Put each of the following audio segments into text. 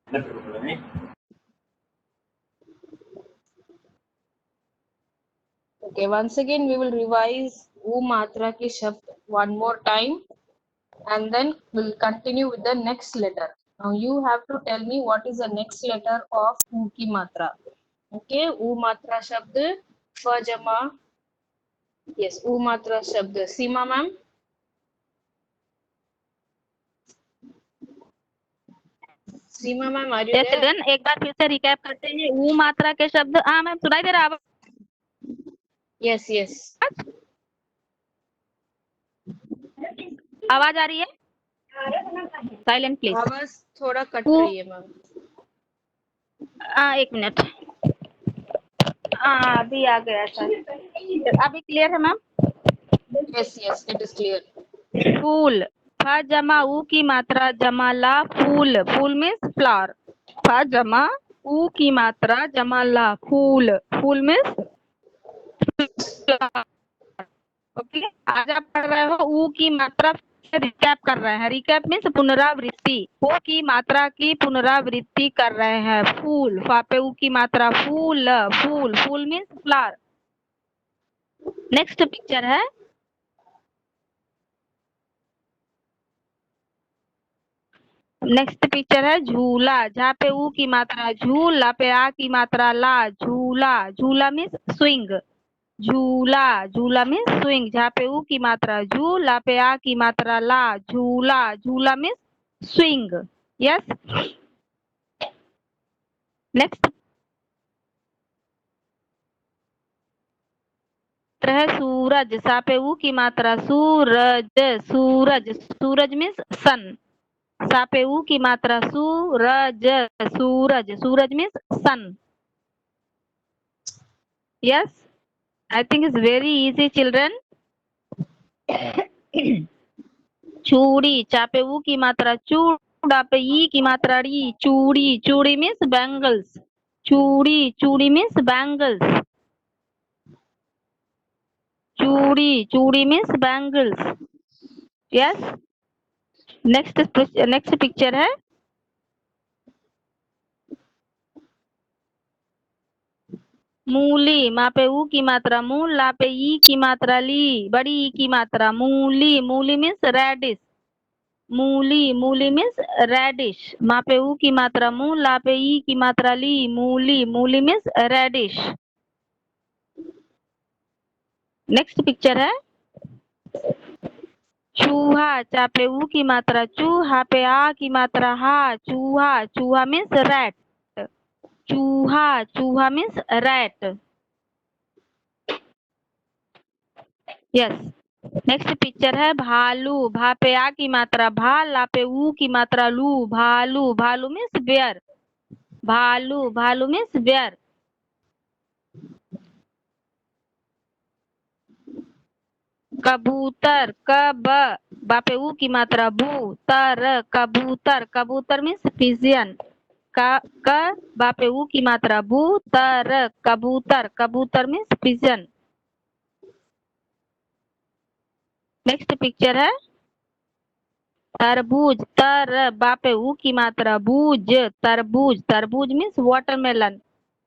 Okay, once again we will revise U matra ki shabd one more time and then we'll continue with the next letter. Now you have to tell me what is the next letter of U ki matra. Okay, U matra shabd fa jama. Yes, U matra shabd. Seema ma'am. Seema ma'am are you there? Children एक बार फिर से recap करते हैं। ऊ मात्रा के शब्द। हाँ मैम, सुनाई दे रहा है? यस यस, आवाज आ रही है? Silent please. आवाज थोड़ा कट रही है मैम। एक मिनट। अभी आ गया सर। अभी क्लियर है ma'am? Yes yes, it is clear. फूल। फ जमा ऊ की मात्रा जमा ला फूल। फूल मीन्स फ्लावर। फ जमा ऊ की मात्रा जमा ला फूल। फूल मीन्स ओके। आज आप पढ़ रहे हो ऊ की मात्रा से रिकैप कर रहे हैं। रिकैप मीन्स पुनरावृत्ति। ऊ की मात्रा की पुनरावृत्ति कर रहे हैं। फूल। फा पे ऊ की मात्रा फूल। फूल। फूल मीन्स फ्लावर। नेक्स्ट पिक्चर है झूला। जहाँ पे ऊ की मात्रा झूल, ला पे आ की मात्रा ला झूला। झूला मीन्स स्विंग। झूला। झूला मीन्स स्विंग। जहाँ पे ऊ की मात्रा झूल, ला पे आ की मात्रा ला झूला। झूला मीन्स स्विंग। यस। नेक्स्ट है सूरज। सा पे ऊ की मात्रा सूरज। सूरज। सूरज मीन्स सन। सा पे ऊ की मात्रा सूरज। सूरज। सूरज means sun. Yes, I think it's very easy children. चूड़ी। चा पे ऊ की मात्रा चूड़ा पे ई की मात्रा री चूड़ी। चूड़ी मीन्स बैंगल्स। चूड़ी। चूड़ी मीन्स बैंगल्स। चूड़ी। चूड़ी means bangles. Yes. Next picture है मूली। मा पे ऊ की मात्रा मूल, ला पे ई की मात्रा ली, बड़ी ई की मात्रा मूली। मूली मीन्स रेडिश। मूली। मूली मीन्स रेडिश। मा पे ऊ की मात्रा मूल, ला पे ई की मात्रा ली, मूली। मूली मीन्स रेडिश। नेक्स्ट पिक्चर है चूहा। चा पे ऊ की मात्रा चू, हा पे आ की मात्रा हा चूहा। चूहा मीन्स रैट। चूहा। चूहा means rat. Yes. Next picture है भालू। भा पे आ की मात्रा भा, ला पे ऊ की मात्रा लू भालू। भालू मीन्स बेयर। भालू। भालू मीन्स बेयर। कबूतर। कब बा पे ऊ की मात्रा बू, तर कबूतर। कबूतर मीन्स पिजियन। क बा पे ऊ की मात्रा बू, तर कबूतर। कबूतर मीन्स पिजन। नेक्स्ट पिक्चर है तरबूज। तर बा पे ऊ की मात्रा बूज, तरबूज। तरबूज मीन्स वाटरमेलन।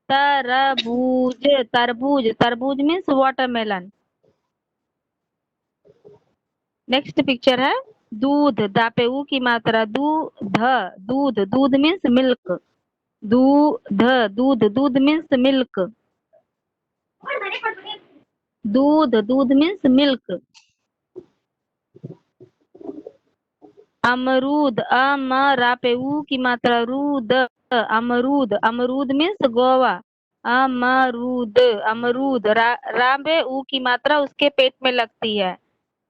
तरबूज। तरबूज। तरबूज मीन्स वाटरमेलन। नेक्स्ट पिक्चर है दूध। दा पे ऊ की मात्रा दूध। दूध। दूध मीन्स मिल्क। दूध। दूध। दूध मीन्स मिल्क। दूध। दूध मीन्स मिल्क। अमरूद। रा पे ऊ की मात्रा रूद, अमरूद। अमरूद मीन्स गोवा। अमरूद। अमरूद। रा पे ऊ की मात्रा उसके पेट में लगती है।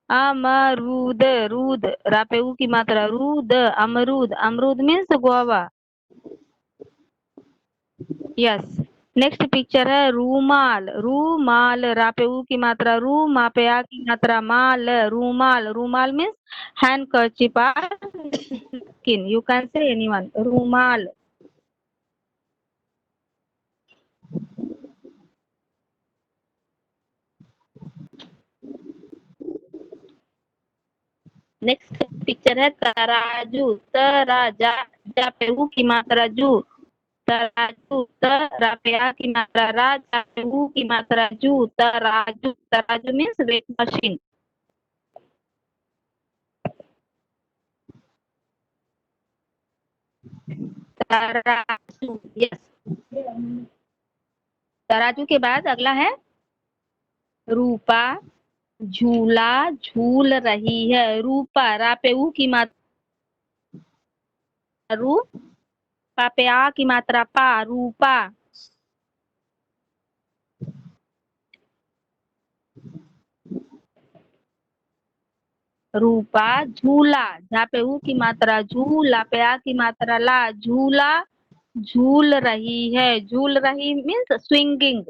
अमरूद। रूद। रा पे ऊ की मात्रा रूद, अमरूद। अमरूद means Goa. Yes. Next picture है रूमाल। रूमाल। रा पे ऊ की मात्रा रू, मा पे आ की मात्रा माल, रूमाल। रूमाल means handkerchief or skin. You can say anyone. रूमाल। नेक्स्ट पिक्चर है तराजू, तराजा, जा पे ऊ की मात्रा जू, तराजू, तरा पे आ की मात्रा रा, जा पे ऊ की मात्रा जू, तराजू, तराजू मीन्स वेट मशीन। तराजू, यस। तराजू के बाद अगला है रूपा, झूला, झूल रही है, रूपा, रा पे ऊ की मात्रा रू, पा पे आ की मात्रा पा, रूपा। रूपा, झूला, झा पे ऊ की मात्रा झू, ला पे आ की मात्रा ला, झूला, झूल रही है, झूल रही means swinging,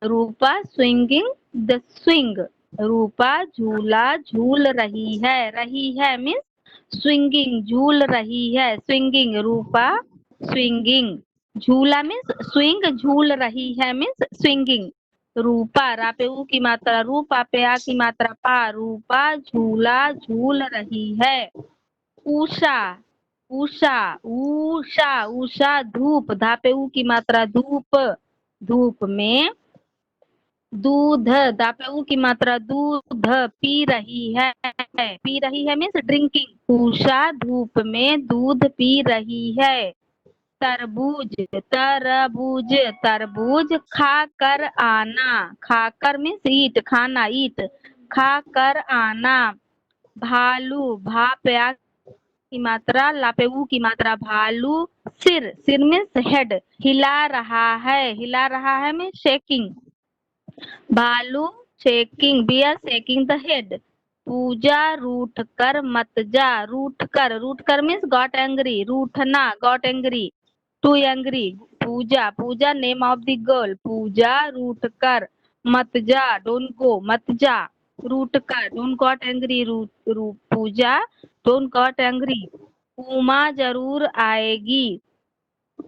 Rupa swinging the swing, Rupa झूला झूल रही है मीन्स स्विंगिंग, झूल रही है, स्विंगिंग, रूपा स्विंगिंग, झूला मीन्स स्विंग, झूल रही है मीन्स स्विंगिंग, रूपा, रा पे ऊ की मात्रा रू, पा पे आ की मात्रा पा, रूपा झूला झूल रही है। उषा, उषा, उषा, उषा, धूप, धा पे ऊ की मात्रा धूप, धूप में दूध, दा पे ऊ की मात्रा दूध, पी रही है, पी रही है मीन्स ड्रिंकिंग, उषा धूप में दूध पी रही है। तरबूज, तरबूज, तरबूज, खाकर आना, खाकर मीन्स ईट, खाना, ईट, खाकर आना। भालू, भा पे आ की मात्रा, ला पे ऊ की मात्रा भालू, सिर, सिर मीन्स हेड, हिला रहा है मीन्स शेकिंग, भालू shaking, bear shaking the head. Puja, रूठ कर मत जा, रूठ कर मीन्स गॉट एंग्री, रूठना, got angry, too angry, Puja, Puja name of the girl, Puja, रूठ कर, मत जा, डोंट गो, मत जा, रूठ कर, don't got angry, Pooja, don't got angry. Uma जरूर आएगी,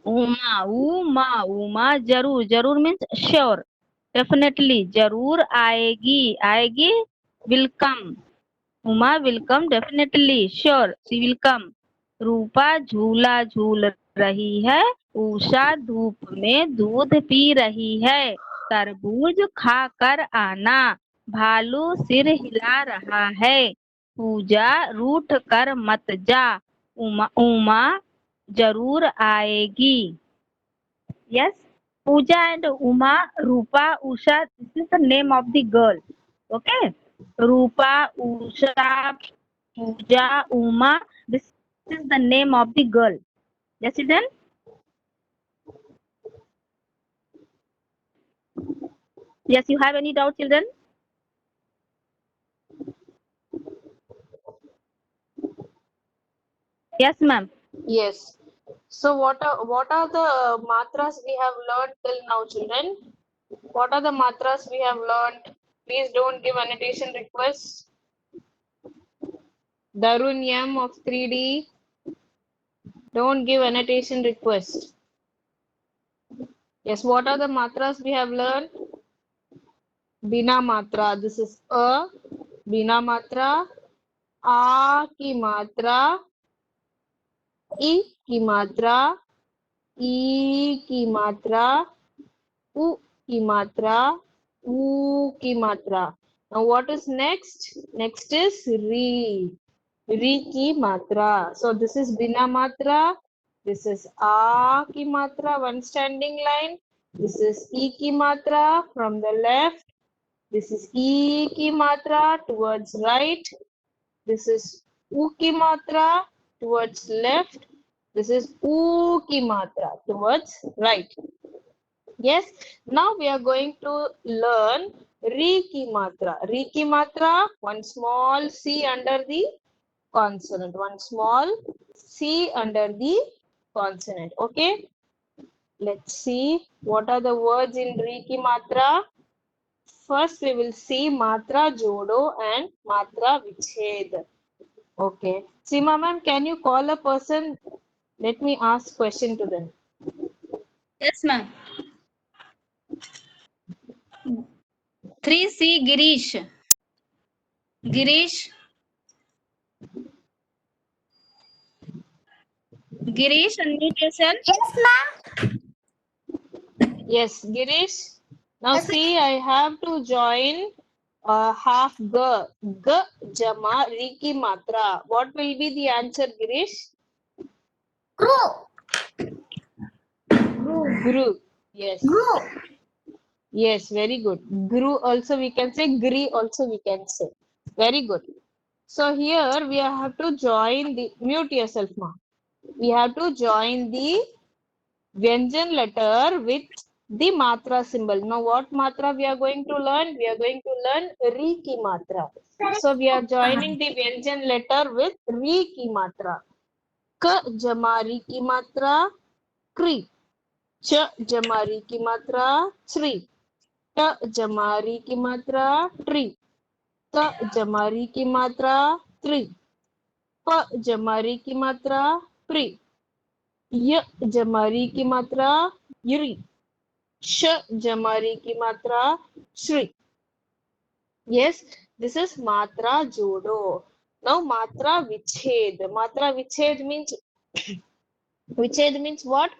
उमा, उमा, उमा जरूर, जरूर मीन्स श्योर, डेफिनेटली, जरूर आएगी, आएगी will come, Uma will come definitely, sure she will come. Rupa झूला झूल रही है, उषा धूप में दूध पी रही है, तरबूज खाकर आना, भालू सिर हिला रहा है, पूजा रूठ कर मत जा, उमा, उमा जरूर आएगी। Yes, Pooja and Uma, Rupa, Usha, this is the name of the girl. Okay, Rupa, Usha, Pooja, Uma, this is the name of the girl. Yes, children? Yes, you have any doubt, children? Yes, ma'am. Yes. So what are the matras we have learned till now, children? What are the matras we have learned? Please don't give annotation requests. Darun M of 3D, don't give annotation request. Yes, what are the matras we have learned? Bina matra, this is a, bina matra, a की मात्रा, i की मात्रा, ई की मात्रा, उ की मात्रा, ऊ की मात्रा. Now what is next? Next is ri. Ri की मात्रा. So this is bina matra. This is a की मात्रा, one standing line. This is e की मात्रा from the left. This is e की मात्रा towards right. This is u की मात्रा towards left. This is u की मात्रा towards right. Yes, now we are going to learn ri ki matra. Ri ki matra, one small c under the consonant. One small c under the consonant. Okay, let's see what are the words in ri ki matra. First, we will see matra jodo and matra viched. Okay, Seema ma'am, can you call a person? Let me ask question to them. Yes, ma'am. 3C Girish. Girish, Girish, unmute yourself. Yes, ma'am. Yes, Girish. Now see, I have to join half g. G jama ri ki matra. What will be the answer, Girish? Gru. Gru. Yes. Gru. Yes, very good. Gru also we can say, Gri also we can say. Very good. So here we have to join the, mute yourself, ma. We have to join the Vyanjan letter with the matra symbol. Now what matra we are going to learn? We are going to learn Ri ki matra. So we are joining the Vyanjan letter with Ri ki matra. K jama Ri ki matra, Kri. Ch jama Ri ki matra, Chri. T jama Ri ki matra, Tri. T jama Ri ki matra, Tri. P jama Ri की मात्रा pre. य जमारी की मात्रा Yuri. श जमारी की मात्रा Shri. Yes, this is matra jodo. Now matra viched. Matra viched means what?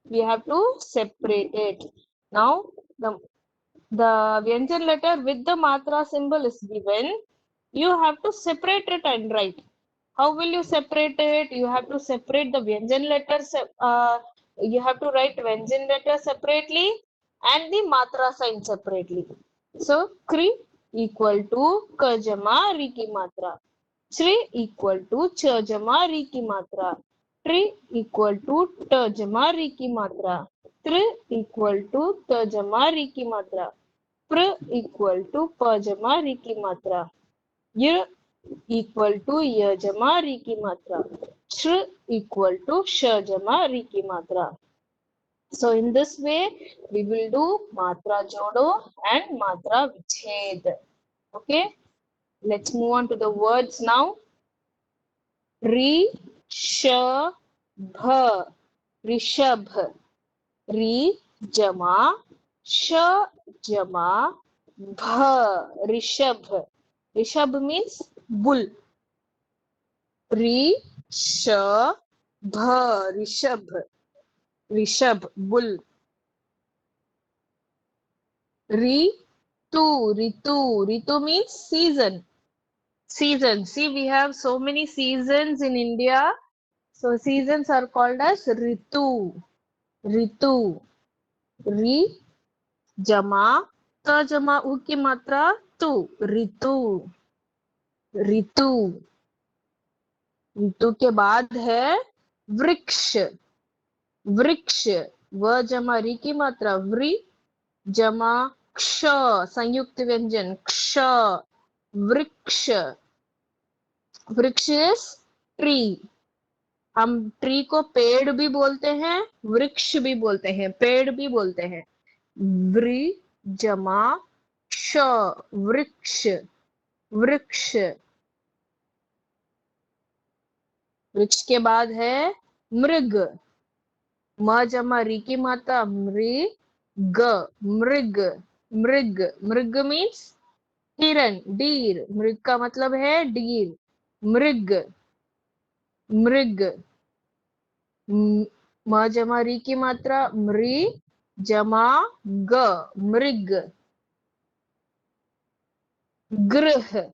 We have to separate it. Now the Vyanjan letter with the matra symbol is given. You have to separate it and write. How will you separate it? You have to separate the Vyanjan letters. You have to write Vyanjan letter separately and the matra sign separately. So, Kri equal to Ka jama Ri ki matra. Shri equal to Cha jama Ri ki matra. Tri equal to Ta jama Ri ki matra. Tri equal to Ta jama Ri ki matra. Pr equal to Pa jama Ri ki matra. Y equal to Y jama Ri ki matra. Sh equal to Sh jama Ri ki matra. So in this way, we will do matra jodo and matra viched. Okay, let's move on to the words now. Ri, sh, bh, rishabh. Ri, jama, sh, jama, bh, rishabh. Rishabh means bull. Ri, sh, bh, rishabh. Rishabh, bull. Ritu means season. Season. See, we have so many seasons in India. So seasons are called as Ritu. Ritu. Ri, jama, ta jama u की मात्रा tu. Ritu. Ritu. ऋतु के बाद है वृक्ष. वृक्ष. व जमा री की मात्रा व्री जमा क्ष संयुक्त व्यंजन क्ष. वृक्ष. वृक्ष इज ट्री. हम ट्री को पेड़ भी बोलते हैं, वृक्ष भी बोलते हैं, पेड़ भी बोलते हैं. व्री जमा क्ष वृक्ष. वृक्ष. वृक्ष के बाद है मृग. म जमा री की मात्रा मृग. मृग. मृग. मृग मीन्स हिरन, डीर. मृग का मतलब है डीर. मृग. मृग. म जमा री की मात्रा मृ जमा ग. मृग. गृह.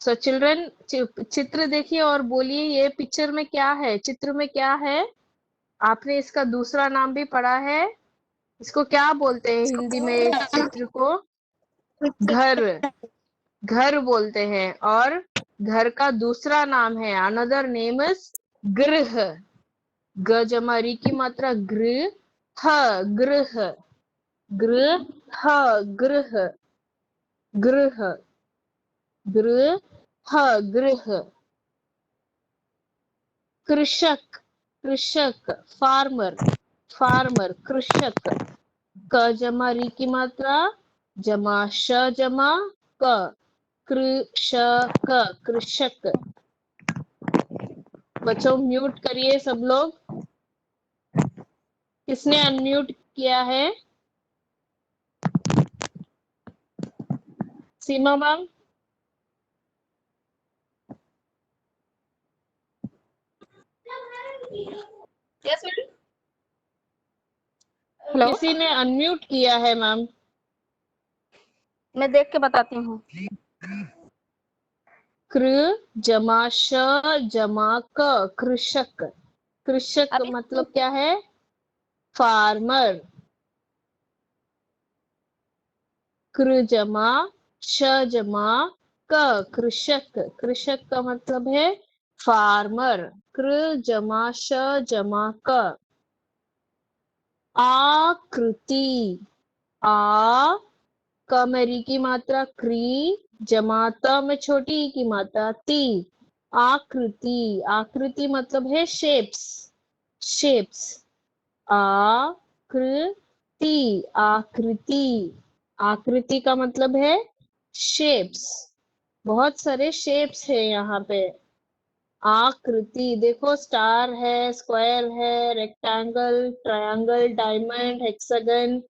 सो चिल्ड्रन चित्र देखिए और बोलिए ये पिक्चर में क्या है, चित्र में क्या है. आपने इसका दूसरा नाम भी पढ़ा है. इसको क्या बोलते हैं हिंदी में? इस चित्र को घर. घर बोलते हैं. और घर का दूसरा नाम है, अनदर नेम इज गृह. ग जमा री की मात्रा गृह. गृह. गृह. गृह. गृह. गृह. गृह. कृषक. कृषक. फार्मर. फार्मर. कृषक. क जमा री की मात्रा जमा श जमा क. कृषक. कृषक. बच्चों म्यूट करिए सब लोग. किसने अनम्यूट किया है? सीमा मैम. Yes, ma'am. हेलो, किसी ने अनम्यूट किया है मैम। मैं देख के बताती हूँ। कृ जमा श जमा क, कृषक। कृषक अभी मतलब क्या है? फार्मर। कृ जमा श जमा क, कृषक। कृषक का मतलब है फार्मर। कृ जमा श जमा क। आकृति। आ कमरी की मात्रा क्री, जमाता में छोटी ई की मात्रा ती। आकृति। आकृति मतलब है शेप्स। शेप्स। आकृति। आकृति। आकृति का मतलब है शेप्स। बहुत सारे शेप्स है यहाँ पे। आकृति देखो, स्टार है, स्क्वायर है, रेक्टेंगल, ट्रायंगल, डायमंड, हेक्सागन,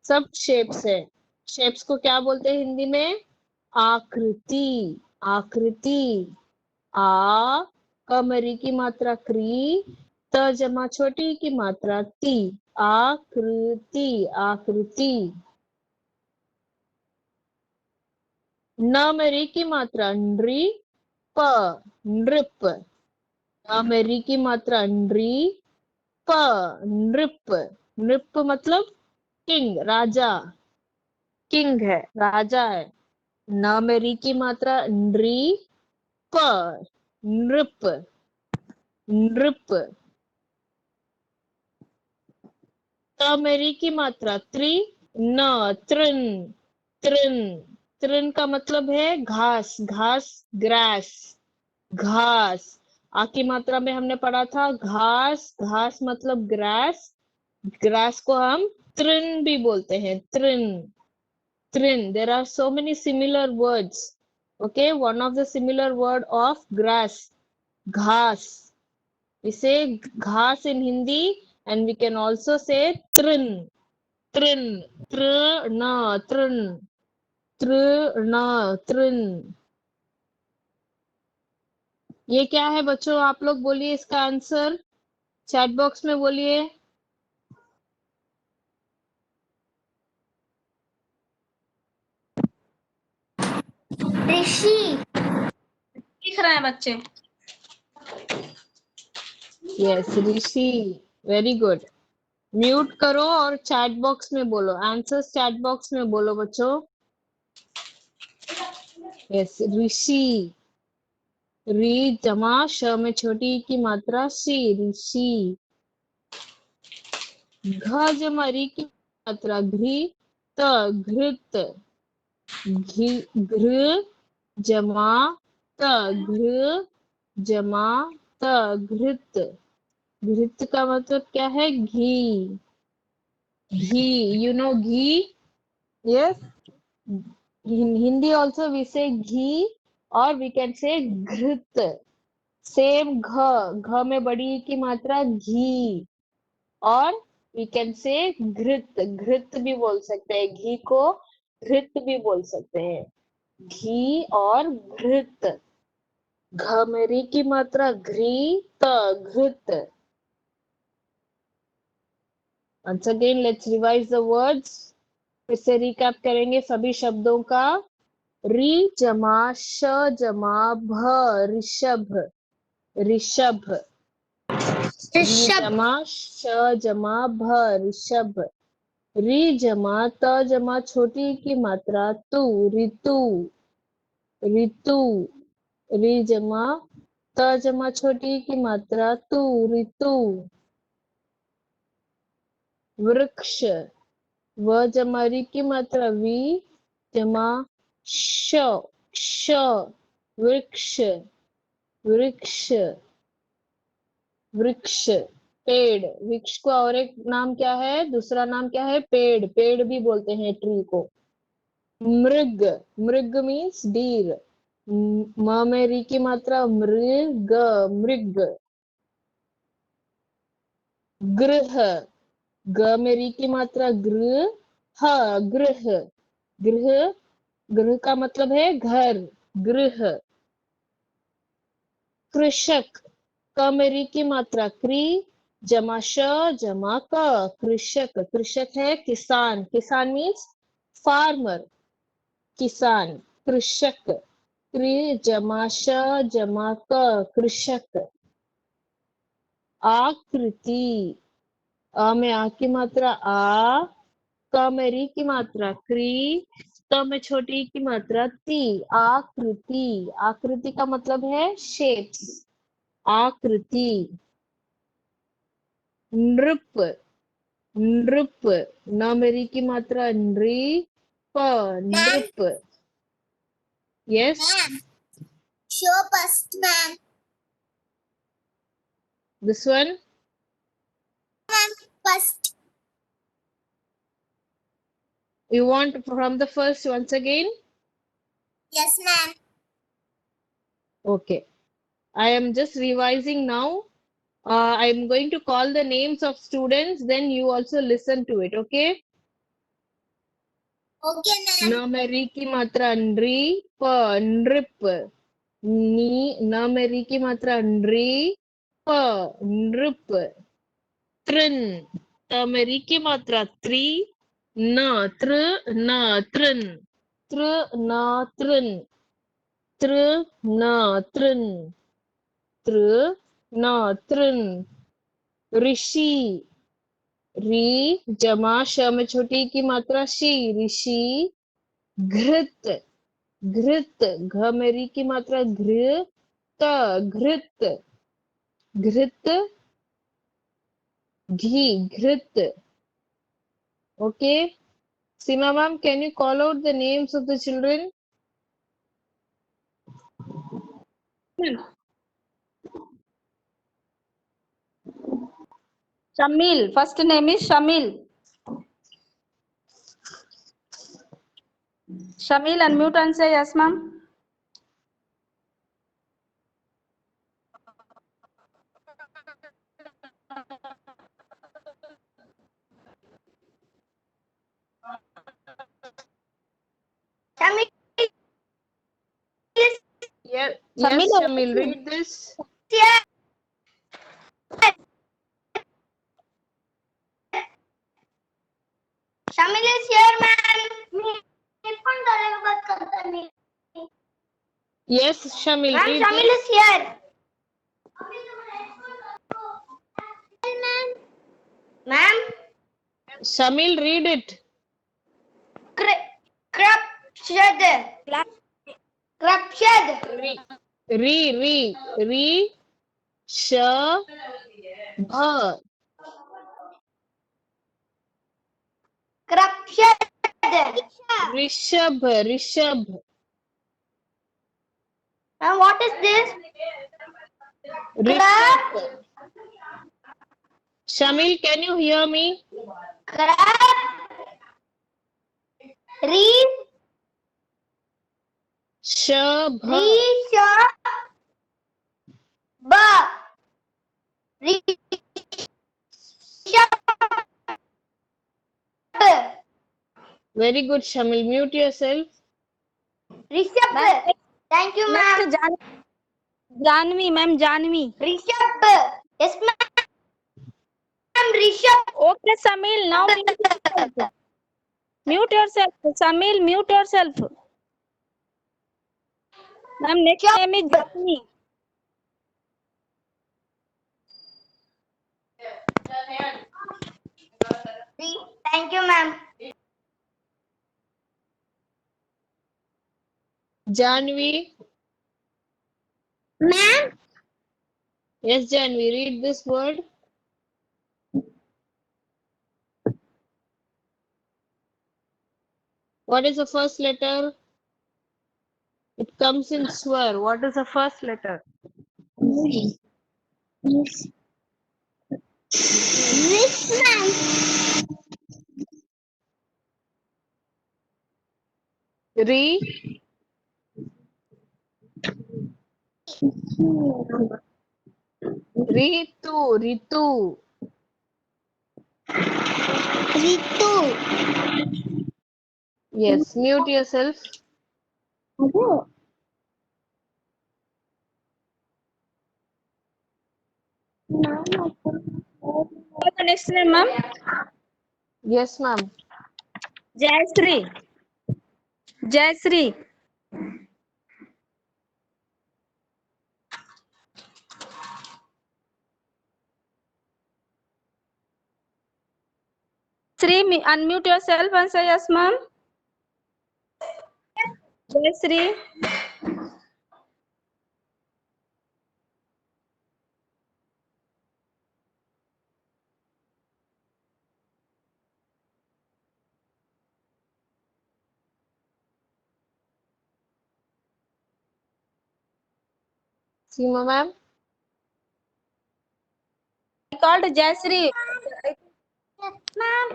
सब शेप्स है। शेप्स को क्या बोलते हैं हिंदी में? आकृति। आकृति। आ कमरी की मात्रा क्री, त जमा छोटी की मात्रा ती। आकृति। आकृति। नमरी की मात्रा नृ, प, नृप। नमरी की मात्रा नृ, प, नृप। नृप मतलब किंग, राजा। किंग है, राजा है। नमरी की मात्रा नृ, प, नृप। नृप। तमरी की मात्रा त्रि, न, तृण। तृण। तृण का मतलब है घास। घास, ग्रास। घास। आ की मात्रा में हमने पढ़ा था घास। घास मतलब ग्रास। ग्रास को हम तृण भी बोलते हैं, तृण। तृण। There are so many similar words. Okay, one of the similar word of grass, घास. We say घास in Hindi and we can also say तृण। तृण। तृण। तृण। तृण। तृण। ये क्या है बच्चों? आप लोग बोलिए इसका आंसर, चैट बॉक्स में बोलिए। ऋषि लिख रहे हैं बच्चे। Yes, Rishi. Very good. Mute करो और चैट बॉक्स में बोलो आंसर्स। चैट बॉक्स में बोलो बच्चों। यस, ऋषि। री जमा श में छोटी ई की मात्रा सी, ऋषि। घ जमा री की मात्रा घृ, त, घृत। घृ जमा त, घृ जमा त, घृत। घृत का मतलब क्या है? घी। घी, you know ghee? Yes. In Hindi also we say ghee or we can say घृत। सेम घ में बड़ी ई की मात्रा घी। और we can say घृत। घृत भी बोल सकते हैं, घी को घृत भी बोल सकते हैं। घी और घृत। घ में री की मात्रा घृ, त, घृत। Once again, let's revise the words. फिर से रिकैप करेंगे सभी शब्दों का। री जमा श जमा भ, ऋषभ। ऋषभ। री ऋषभ जमा श जमा भ, ऋषभ। री जमा त जमा छोटी की मात्रा तू, ऋतु। ऋतु। री जमा त जमा छोटी की मात्रा तू, ऋतु। वृक्ष। व जमा री की मात्रा वी, जमा श, श, वृक्ष। वृक्ष। वृक्ष। पेड़। वृक्ष का और एक नाम क्या है? दूसरा नाम क्या है? पेड़। पेड़ भी बोलते हैं ट्री को। मृग। मृग मीन्स डीर। म में री की मात्रा मृग, मृग। गृह। ग में री की मात्रा गृह, गृह। गृह। गृह का मतलब है घर, गृह। कृषक। कमरी की मात्रा क्री जमा श जमा क कृषक कृषक है किसान किसान मीन्स फार्मर किसान कृषक क्री जमा श जमा क कृषक आकृति अ में आ की मात्रा आ क में री की मात्रा क्री त में छोटी की मात्रा ती आकृति आकृति का मतलब है शेप्स आकृति नृप नृप न में री की मात्रा नृ प नृप yes Ma'am, show first, ma'am. This one Ma'am, first. you want from the first once again Yes, ma'am. okay I am just revising now I'm going to call the names of students then you also listen to it okay Okay, ma'am. न में री की मात्रा नृ प नृप नी न में री की मात्रा नृ प नृप तृन त में री की मात्रा त्रि न तृ न तृन तृ न तृन तृ न तृन तृ न तृन ऋषि री जमा श में छोटी की मात्रा शी ऋषि घृत घृत घ में री की मात्रा घृ त घृत घृत घी घृत okay Seema ma'am can you call out the names of the children Shamil. First name is Shamil. Shamil, unmute and say yes, ma'am. Shamil, yes Shamil, Shamil read this here. Shamil is here, ma'am. Headphone डालेगा बात करता नहीं. yes Shamil Ma'am, read Shamil this is here. Ma'am. Ma'am, Shamil read it crapshed. Crapshed. री री श भ Crapshed. Rishabh Rishabh Ma'am, what is this? Rishabh Shamil can you hear me Crap. Re. श भ Ba. very good Shamil mute yourself Rishabh. Thank you, ma'am. Next, Janvi, ma'am, Janvi. Rishabh. Yes, ma'am. Rishabh. Okay, Samil, now mute yourself. Mute yourself. Samil, mute yourself. Ma'am, next name is Janvi. Thank you, ma'am. Janvi Ma'am. yes Janvi read this word what is the first letter it comes in swar what is the first letter This ma'am. ri ritu ritu Ritu. yes mute yourself What's the next name, ma'am? Yes, ma'am. Jayashree. Jayashree. Sri, unmute yourself and say yes, ma'am. Jayashree. Seema ma'am. I called Jayashree. Ma'am.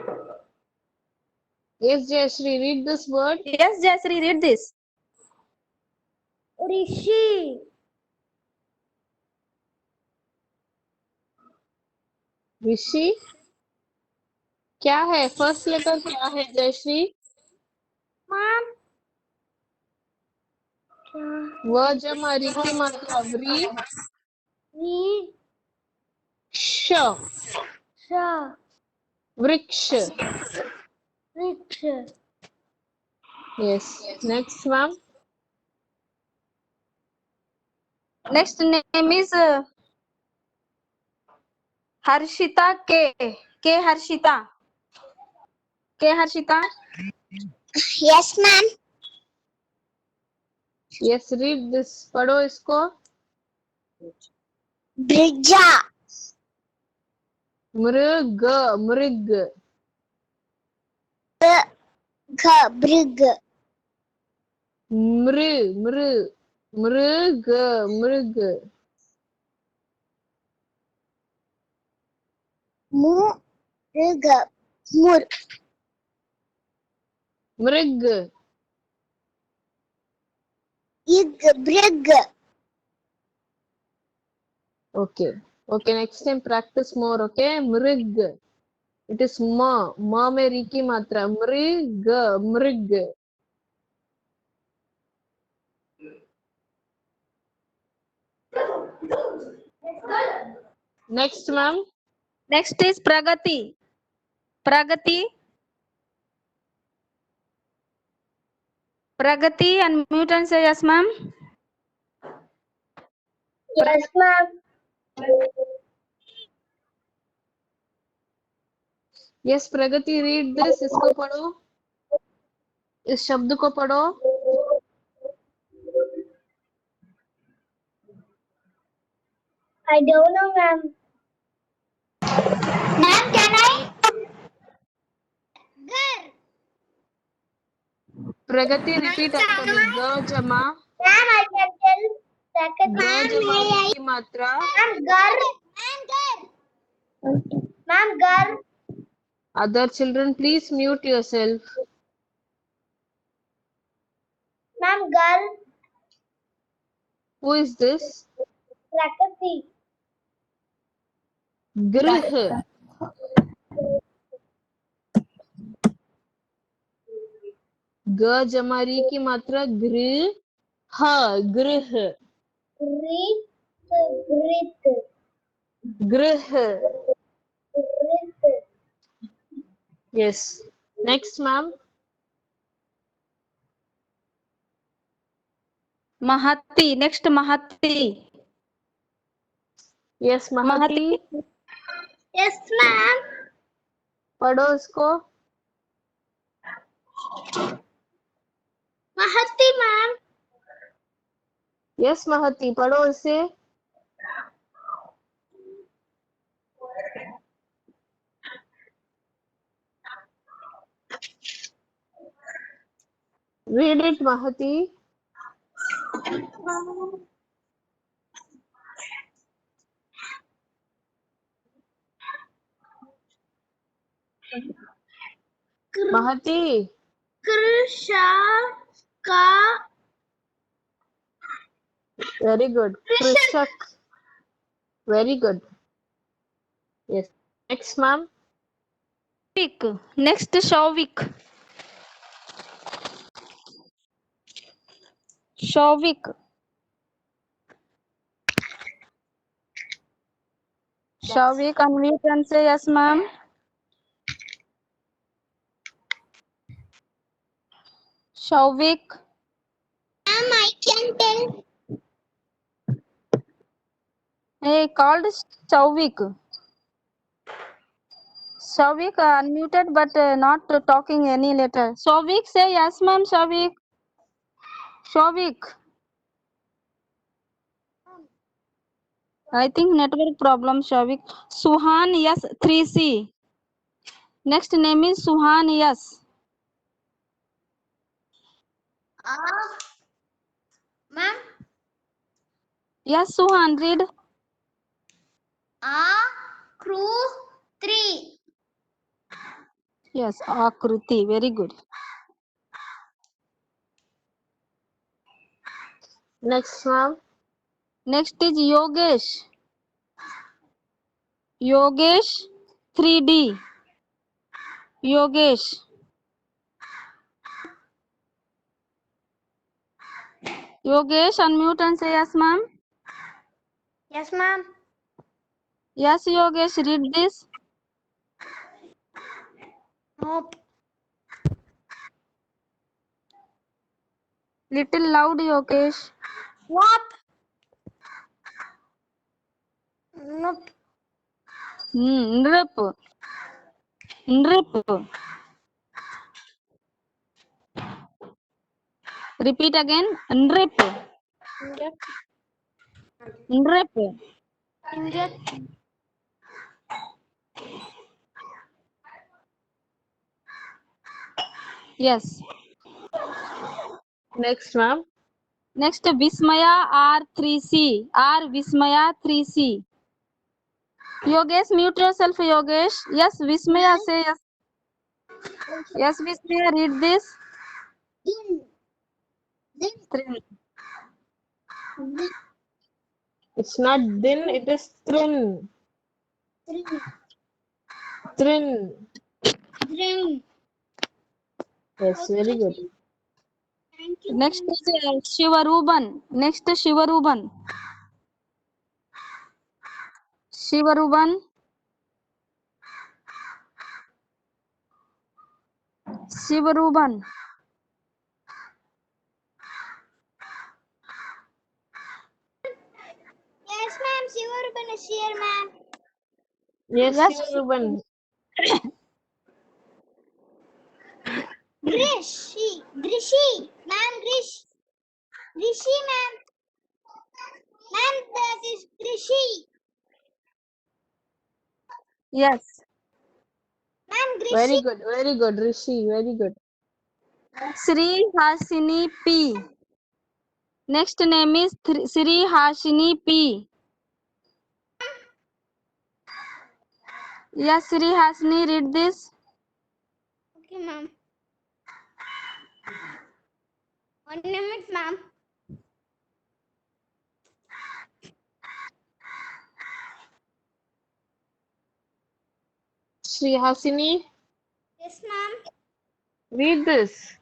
Yes, Jayashree, read this word. Yes, Jayashree, read this. Rishi. ऋषि क्या है? First letter क्या है Jayashree? Ma'am. व जमा री की मात्रा very Ri. श Sha. वृक्ष. Riksha. Yes. Next, ma'am. Next name is Harshita K. K Harshita. K Harshita. Yes, ma'am. Yes, read this. पढ़ो इसको. Brija. मृग मृग. Brig. मृ मृ मृग मृग. Murg. Mur. मृग. Ig. Brig. Okay. Okay. Next time practice more. Okay. मृग. It is ma में री की मात्रा. मृग मृग. Next, ma'am. Next is Pragati. Pragati. Pragati, unmute and say yes, ma'am. Yes, ma'am. Yes, Pragati, read this. इसको पढ़ो. इस शब्द को पढ़ो. I don't know, ma'am. Ma'am, can I? Gar. Pragati repeat after me. ग जमा Ma'am, I can tell. Second. ग जमा री की मात्रा. Ma'am, gar. Ma'am, gar. Ma'am, gar. Other children, please mute yourself. Ma'am, gar. Who is this? Prakati. गृह. ग जमा री की मात्रा. गृह गृह. Grit. Grit. गृह. Grit. Yes. Next, ma'am. Mahati. Next Mahati. Yes, Mahati. Yes, ma'am. पढ़ो इसको. Mahati, ma'am. Yes, Mahati. पढ़ो इसे. Read it, Mahati. Mahati. Krisha. Ka. Very good. Krishak. Very good. Yes. Next, ma'am. Shavik. Next Shavik. Shavik. Shavik, unmute and say yes, ma'am. Shavik, Ma'am, I can tell. hey, called Shavik. Shavik unmuted but not talking any letter. Shavik, say yes, ma'am. Shavik. Shavik. I think network problem, Shavik. Suhan, yes, 3C. Next name is Suhan, yes. Ma'am, Yes, Suhan, read. crew 3. Yes, Akruti, very good. Next, ma'am. Next is Yogesh. Yogesh, 3D. Yogesh. Yogesh, unmute and say yes, ma'am. Yes, ma'am. Yes, Yogesh, read this. Nope. Little loud, Yogesh. What? Nope. Nrip. Nrip. Repeat again. Nrip. Nrip. Yes. Next, ma'am. Next, Vismaya R3C. R Vismaya 3C. Yogesh, mute yourself, Yogesh. Yes, Vismaya, say yes. Yes, Vismaya, read this. It's not din, it is trin. Trin. Yes, very good. Next is Shivaruban. Next, Shivaruban. Shivaruban. Shivaruban. Yes, ma'am. Shivaruban is here, ma'am. Yes, Yes. Ruben. Grishi. Ma'am, Grishi, ma'am. Ma'am, that is Grishi. Yes. Ma'am, Grishi. Very good, very good, Rishi, very good. Sri Hasini P. Next name is Sri Hasini P. Yes, Sri Hasini, read this. Okay, ma'am. 1 minute, ma'am. Shri Hasini, Yes, ma'am. read this.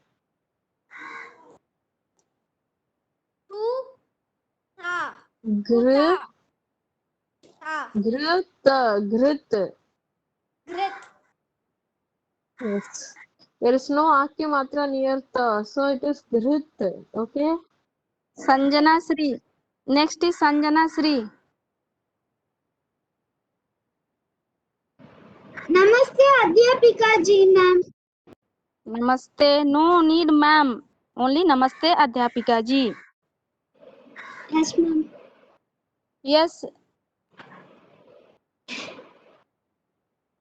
Grit, grit, grit. Yes. There is no aki matra near the, so it is grit. Okay. Sanjana Sri. Next is Sanjana Sri. Namaste, Adhyapika ji, ma'am. Namaste. No need, ma'am. Only Namaste, Adhyapika ji. Yes, ma'am. Yes.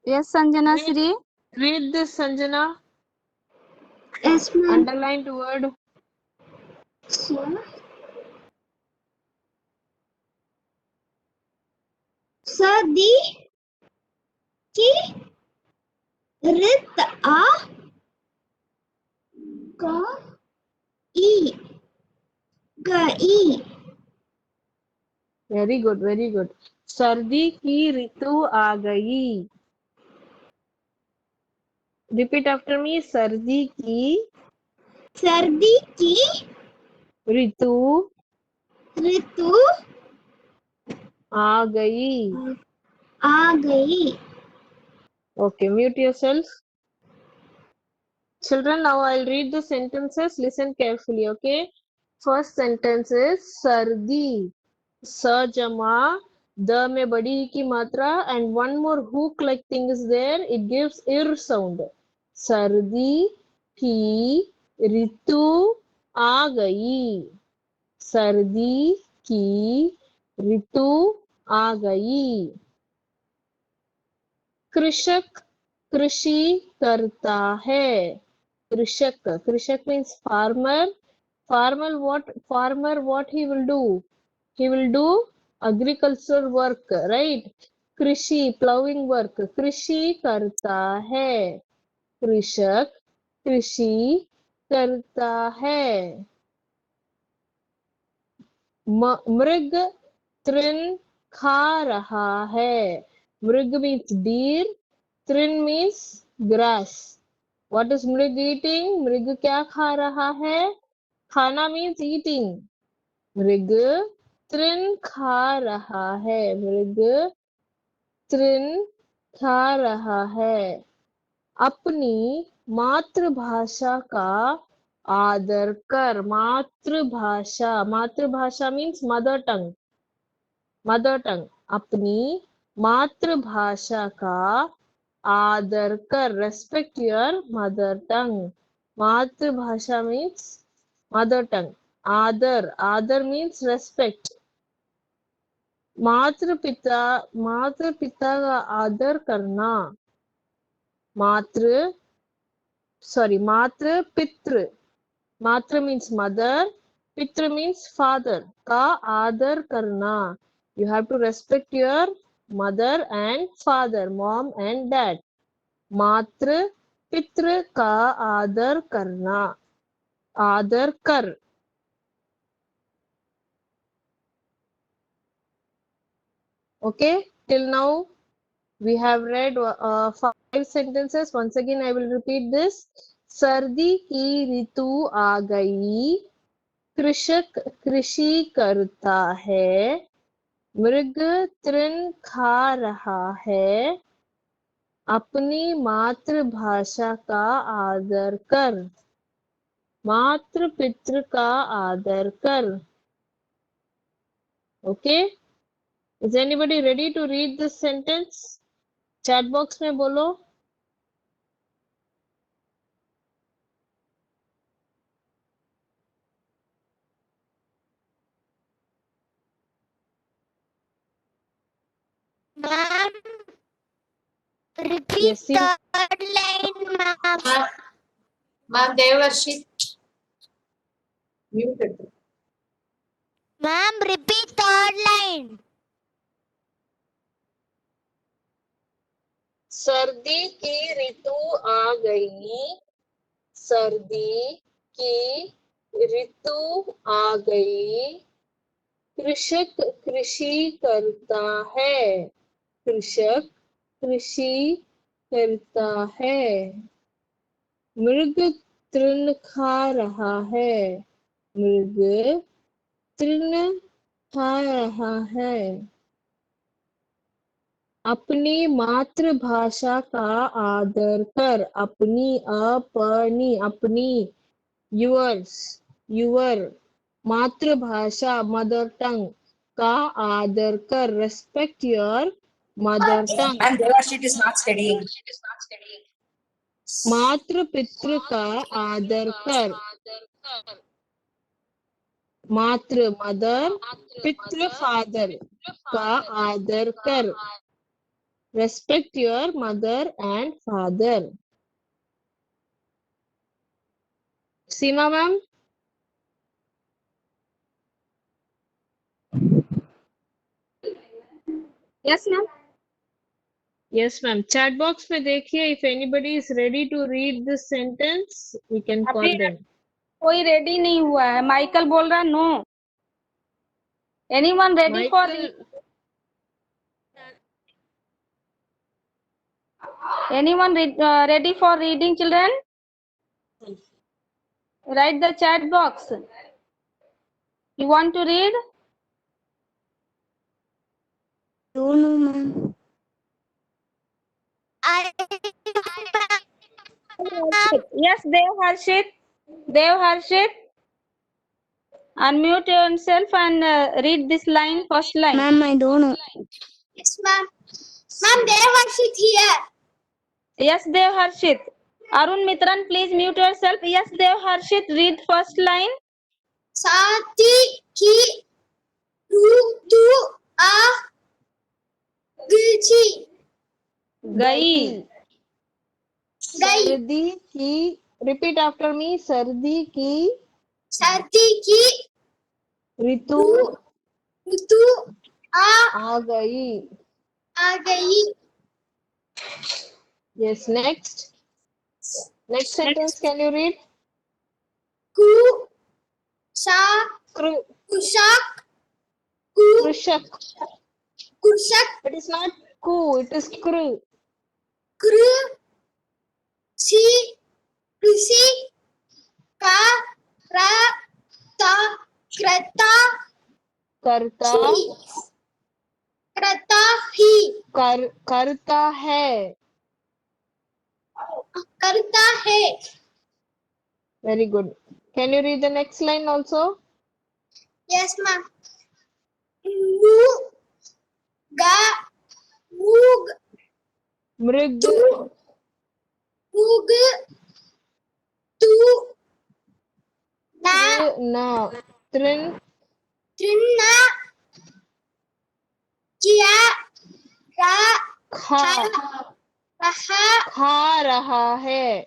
Yes, Sanjana Sri. Read this, Sanjana. Yes, ma'am. Underlined word. Sadi ki rit a ka e gai. Very good, very good. सर्दी की ऋतु आ गई. Repeat after me. सर्दी की सर्दी की ऋतु ऋतु आ गई. आ गई. Okay, mute yourself. Children, now I'll read the sentences. Listen carefully, okay? First sentence is Sardi. Sa jama, the में बड़ी की मात्रा, and one more hook like thing is there. It gives ir sound. सर्दी की ऋतु आ गई. सर्दी की ऋतु आ गई. कृषक कृषि करता है. कृषक, कृषक means farmer. Farmer what he will do? He will do agriculture work, right? कृषि plowing work. कृषि करता है. कृषक कृषि करता है. मृग तृण खा रहा है. मृग means deer. तृण means grass. What is मृग eating? मृग क्या खा रहा है? खाना means eating. मृग तृण खा रहा है. मृग तृण खा रहा है. अपनी मातृभाषा का आदर कर. मातृभाषा, मातृभाषा means mother tongue. Mother tongue. अपनी मातृभाषा का आदर कर. Respect your mother tongue. मातृभाषा मीन्स मदर टंग. आदर, आदर मीन्स रेस्पेक्ट. मातृपिता, मातृपिता का आदर करना. मातृ पितृ. मातृ means mother, पितृ means father. का आदर करना. You have to respect your mother and father, mom and dad. मातृ पितृ का आदर करना. आदर कर. Okay, till now we have read 5 sentences. Once again I will repeat this. सर्दी की ऋतु आ गई. कृषक कृषि करता है. मृग तृण खा रहा है. अपनी मातृभाषा का आदर कर. मातृ पितृ का आदर कर. Okay? Is anybody ready to read this sentence? Chat box में बोलो. Ma'am, repeat Yes, third line, ma'am. Ma'am, Devarshi. Muted. Ma'am, repeat third line. सर्दी की ऋतु आ गई. सर्दी की ऋतु आ गई. कृषक कृषि करता है. कृषक कृषि करता है. मृग तृण खा रहा है. मृग तृण खा रहा है. अपनी मातृभाषा का आदर कर. अपनी, अपनी, अपनी, yours, your. मातृभाषा मदर टंग का आदर कर. Respect your mother tongue. Ma'am, Devarshi is not studying. मातृ पितृ का आदर कर. मातृ मदर, पितृ फादर का आदर कर. Respect your mother and father. Seema ma'am? Yes, ma'am. Yes ma'am. Chat box में देखिए, if anybody is ready to read this sentence, we can call अभी them. कोई रेडी नहीं हुआ है. माइकल बोल रहा no. Anyone ready for Michael, anyone ready for reading, children? Write the chat box. You want to read? Don't know, ma'am. Yes, Dev Harshit, unmute yourself and read this line, first line. Ma'am, I don't know. Yes, ma'am. Ma'am, Devarshit here. Yes, Dev Harshit. Arun Mitran, please mute yourself. Yes, Dev Harshit, read first line. Sati ki tu a gilchi. Gai. Gai. सर्दी की, repeat after me, सर्दी की Sati ki ऋतु tu आ गई. आ गई. Yes, next sentence, can you read? Ku sa Kru- kushak Krushak. kushak It is not ku, it is kru. kru si krusi ka ra ta krata करता hi krata hi करता है. करता है. Very good. Can you read the next line also? Yes, ma'am. Mu ga mug मृग mug tu na न तृण trinna किया ra खा रहा खा रहा है.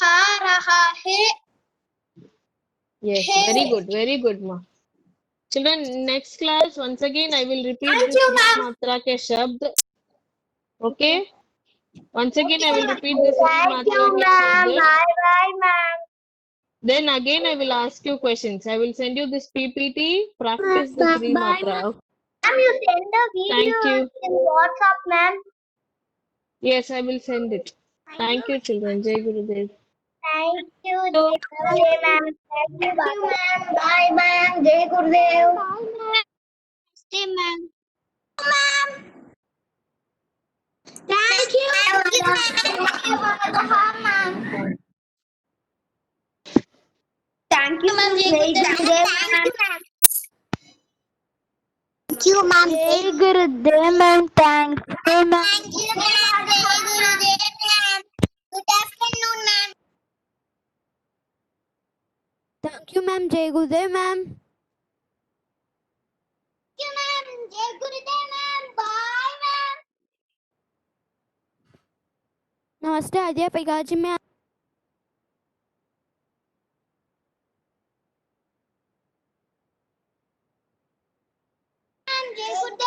खा रहा है. Yes, very good, ma. Children, next class, once again, I will repeat Thank this you, three ma'am. matra ke shabd. Okay? Once again, I will repeat this three Thank matra you, ke ma'am. shabd. Bye, bye, ma'am. Then again, I will ask you questions. I will send you this PPT. Practice the three Bye, matra. ma'am. Ma'am, you send the video Thank you. in WhatsApp, ma'am. Yes, I will send it. Thank you, children. Jai Gurudev. Thank you, Jai ma'am. Thank you, ma'am. Bye, ma'am. Jai Gurudev. Bye, ma'am. Stay, ma'am. Ma'am. Thank you. Thank you, ma'am. Thank you, ma'am. Jai Gurudev, ma'am. Thank you, ma'am. Jai Gurudev, ma'am. Thank you, ma'am. Thank you, ma'am. Jai Gurudev, ma'am. Good afternoon, ma'am. Thank you, ma'am. Jai Gurudev, ma'am. Thank you, ma'am. Jai Gurudev, ma'am. Bye, ma'am. नमस्ते अध्यापिका जी मैं Ma'am, Jai Gurudev.